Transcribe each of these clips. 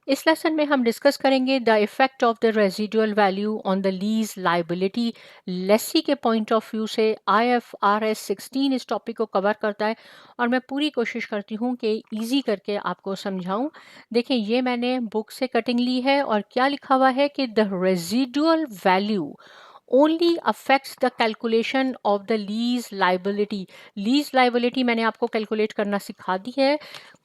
इस लेसन में हम डिस्कस करेंगे the effect of the residual value on the lease liability. Lessee के पॉइंट ऑफ व्यू से IFRS 16 इस टॉपिक को कवर करता है और मैं पूरी कोशिश करती हूँ कि इजी करके आपको समझाऊं। देखें, ये मैंने बुक से कटिंग ली है और क्या लिखा हुआ है कि the residual value only affects the calculation of the lease liability। Lease liability मैंने आपको कैलकुलेट करना सिखा दी है।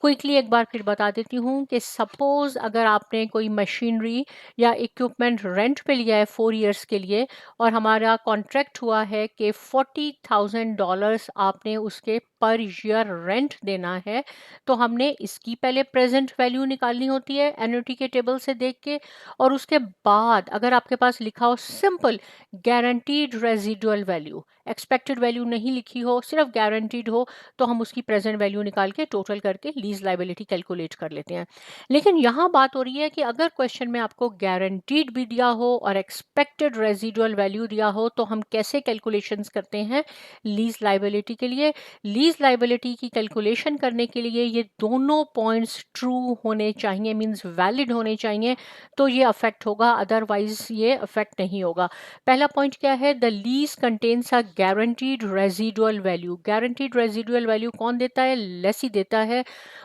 क्विकली एक बार फिर बता देती हूँ कि सपोज अगर आपने कोई मशीनरी या इक्विपमेंट रेंट पे लिया है 4 इयर्स के लिए और हमारा कॉन्ट्रैक्ट हुआ है कि $40,000 आपने उसके पर ईयर रेंट देना है, तो हमने इसकी पहले प्रेजेंट वैल्यू निकालनी होती है एन्युटी के टेबल से देख के, और उसके बाद अगर आपके पास लिखा हो simple guaranteed residual value, expected value नहीं लिखी हो, सिर्फ गारंटीड हो, तो हम उसकी प्रेजेंट वैल्यू निकाल के टोटल करके लीज लाइबिलिटी कैलकुलेट कर लेते हैं। लेकिन यहाँ बात हो रही है कि अगर क्वेश्चन में आपको गारंटीड भी दिया हो और एक्सपेक्टेड रेजिडुअल वैल्यू दिया हो, तो हम कैसे कैलकुलेशंस करते हैं लीज लाइबिलिटी के लिए। लीज लाइबिलिटी की कैलकुलेशन करने के लिए ये दोनों पॉइंट्स ट्रू होने चाहिए, मीन्स वैलिड होने चाहिए, तो ये अफेक्ट होगा, अदरवाइज ये अफेक्ट नहीं होगा। पहला पॉइंट क्या है, the lease contains a guaranteed residual value. Guaranteed residual value कौन देता है? लेसी देता है।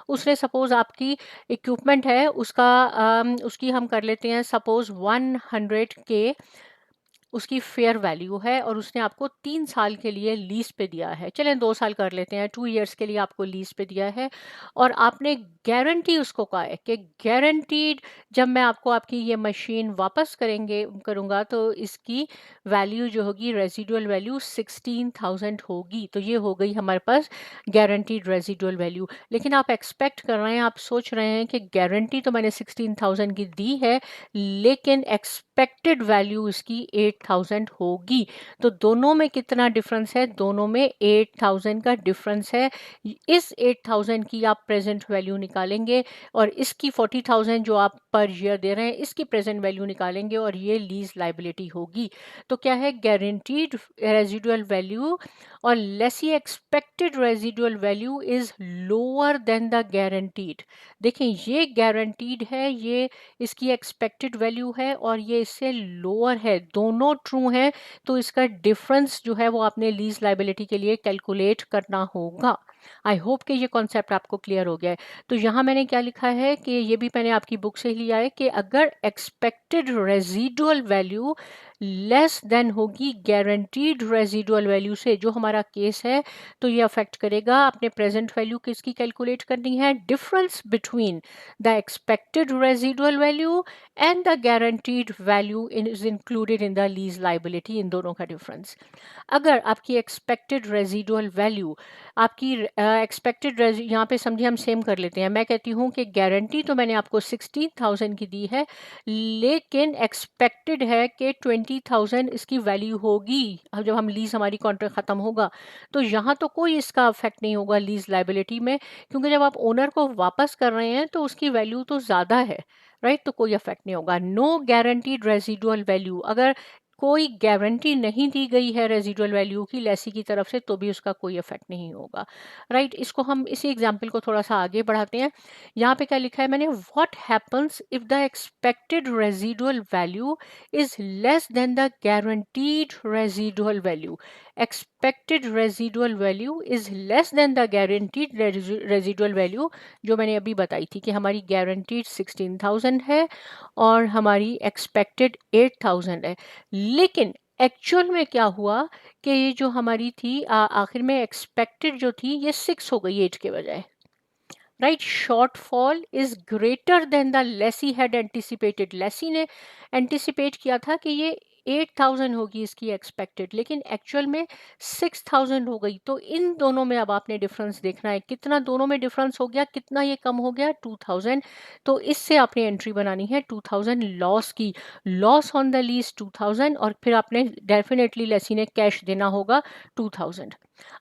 उसने सपोज आपकी इक्विपमेंट है उसका उसकी हम कर लेते हैं सपोज 100K उसकी फेयर वैल्यू है और उसने आपको 3 साल के लिए लीज पे दिया है, चलें 2 साल कर लेते हैं, 2 इयर्स के लिए आपको लीज पे दिया है और आपने गारंटी उसको कहा है कि गारंटीड जब मैं आपको आपकी ये मशीन वापस करूँगा तो इसकी वैल्यू जो होगी रेजिडुअल वैल्यू 16,000 होगी। तो ये हो गई हमारे पास गारंटीड रेजिडुअल वैल्यू। लेकिन आप एक्सपेक्ट कर रहे हैं, आप सोच रहे हैं कि गारंटी तो मैंने 16,000 की दी है लेकिन एक्सपेक्टेड वैल्यू इसकी 8,000 होगी। तो दोनों में कितना डिफरेंस है? दोनों में 8,000 का डिफरेंस है। इस 8,000 की आप प्रेजेंट वैल्यू निकालेंगे और इसकी 40,000 जो आप पर ईयर दे रहे हैं इसकी प्रेजेंट वैल्यू निकालेंगे और ये लीज लाइबिलिटी होगी। तो क्या है? गारंटीड रेजिडुअल वैल्यू और lessee expected residual value is lower than the guaranteed. देखें, ये गारंटीड है, ये इसकी एक्सपेक्टेड वैल्यू है और ये इससे लोअर है, दोनों ट्रू हैं, तो इसका डिफरेंस जो है वो आपने लीज लाइबिलिटी के लिए कैलकुलेट करना होगा। आई होप कि ये कॉन्सेप्ट आपको क्लियर हो गया है। तो यहाँ मैंने क्या लिखा है कि ये भी मैंने आपकी बुक से ही लिया है कि अगर expected residual value less than होगी गारंटीड रेजिडुअल वैल्यू से, जो हमारा केस है, तो ये अफेक्ट करेगा। आपने प्रेजेंट वैल्यू किसकी कैलकुलेट करनी है? Difference between the expected residual value and the guaranteed value is included in the lease liability, इन दोनों का डिफरेंस। अगर आपकी एक्सपेक्टेड रेजिडुअल वैल्यू आपकी एक्सपेक्टेड यहाँ पे समझिए हम सेम कर लेते हैं। मैं कहती हूँ कि गारंटी तो मैंने आपको 16,000 की दी है लेकिन एक्सपेक्टेड है कि 20,000 इसकी वैल्यू होगी अब जब हम लीज हमारी कॉन्ट्रैक्ट ख़त्म होगा। तो यहाँ तो कोई इसका अफेक्ट नहीं होगा लीज लाइबिलिटी में, क्योंकि जब आप ओनर को वापस कर रहे हैं तो उसकी वैल्यू तो ज़्यादा है, राइट? तो कोई अफेक्ट नहीं होगा। नो गारंटीड रेजिडुअल वैल्यू, अगर कोई गारंटी नहीं दी गई है रेजिडुअल वैल्यू की लेसी की तरफ से, तो भी उसका कोई इफेक्ट नहीं होगा, राइट? इसको हम इसी एग्जांपल को थोड़ा सा आगे बढ़ाते हैं। यहाँ पे क्या लिखा है मैंने? What happens if the expected residual value is less than the guaranteed residual value. Expected residual value is less than the guaranteed residual value, जो मैंने अभी बताई थी कि हमारी गारंटीड 16,000 है और हमारी एक्सपेक्टेड 8,000 है। लेकिन एक्चुअल में क्या हुआ कि ये जो हमारी थी आखिर में एक्सपेक्टेड जो थी ये 6 हो गई 8 के बजाय, right? Shortfall is greater than the lessee had anticipated. Lessee ने एंटिसिपेट किया था कि ये 8,000 होगी इसकी एक्सपेक्टेड, लेकिन एक्चुअल में 6,000 हो गई। तो इन दोनों में अब आपने डिफरेंस देखना है, कितना दोनों में डिफरेंस हो गया, कितना ये कम हो गया? 2,000। तो इससे आपने एंट्री बनानी है 2,000 लॉस की। लॉस ऑन द लीज 2,000 और फिर आपने डेफिनेटली लेसी ने कैश देना होगा 2,000।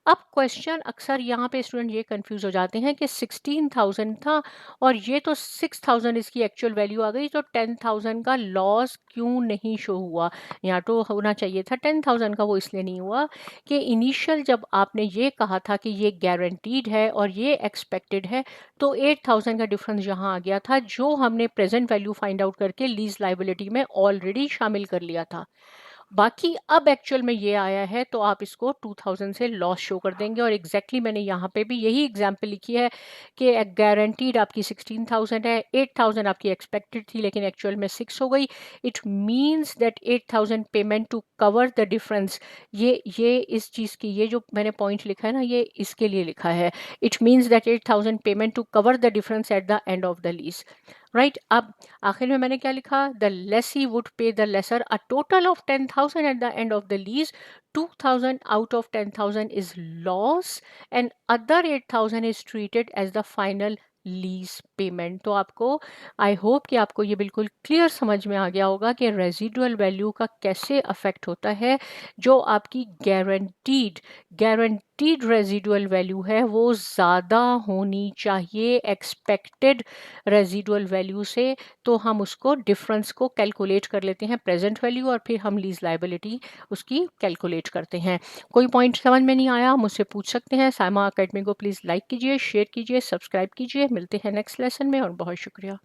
अब क्वेश्चन अक्सर यहाँ पे स्टूडेंट ये कंफ्यूज हो जाते हैं कि 16,000 था और ये तो 6,000 इसकी एक्चुअल वैल्यू आ गई, तो 10,000 का लॉस क्यों नहीं शो हुआ? यहाँ तो होना चाहिए था 10,000 का, वो इसलिए नहीं हुआ कि इनिशियल जब आपने ये कहा था कि ये गारंटीड है और ये एक्सपेक्टेड है, तो 8,000 का डिफरेंस यहाँ आ गया था जो हमने प्रेजेंट वैल्यू फाइंड आउट करके लीज लाइबिलिटी में ऑलरेडी शामिल कर लिया था। बाकी अब एक्चुअल में ये आया है तो आप इसको 2000 से लॉस शो कर देंगे, और एग्जैक्टली मैंने यहाँ पे भी यही एग्जांपल लिखी है कि गारंटीड आपकी 16,000 है, 8,000 आपकी एक्सपेक्टेड थी लेकिन एक्चुअल में 6 हो गई। It means that 8,000 payment to cover the difference, ये इस चीज़ की, ये जो मैंने पॉइंट लिखा है ना, ये इसके लिए लिखा है। It means that 8,000 payment to cover the difference at the end of the lease, right. अब आखिर में मैंने क्या लिखा? The lessee would pay the lessor a total of 10,000 at the end of the lease, 2,000 out of 10,000 is loss and other 8,000 is treated as the final lease payment. तो आपको, I hope कि आपको ये बिल्कुल क्लियर समझ में आ गया होगा कि रेजिडुअल वैल्यू का कैसे अफेक्ट होता है। जो आपकी गारंटीड रेजिडुअल वैल्यू है वो ज़्यादा होनी चाहिए एक्सपेक्टेड रेजिडुअल वैल्यू से, तो हम उसको डिफरेंस को कैलकुलेट कर लेते हैं प्रेजेंट वैल्यू और फिर हम लीज लाइबिलिटी उसकी कैलकुलेट करते हैं। कोई पॉइंट समझ में नहीं आया मुझसे पूछ सकते हैं। साइमा अकेडमी को प्लीज़ लाइक कीजिए, शेयर कीजिए, सब्सक्राइब कीजिए। मिलते हैं नेक्स्ट लेसन में और बहुत शुक्रिया।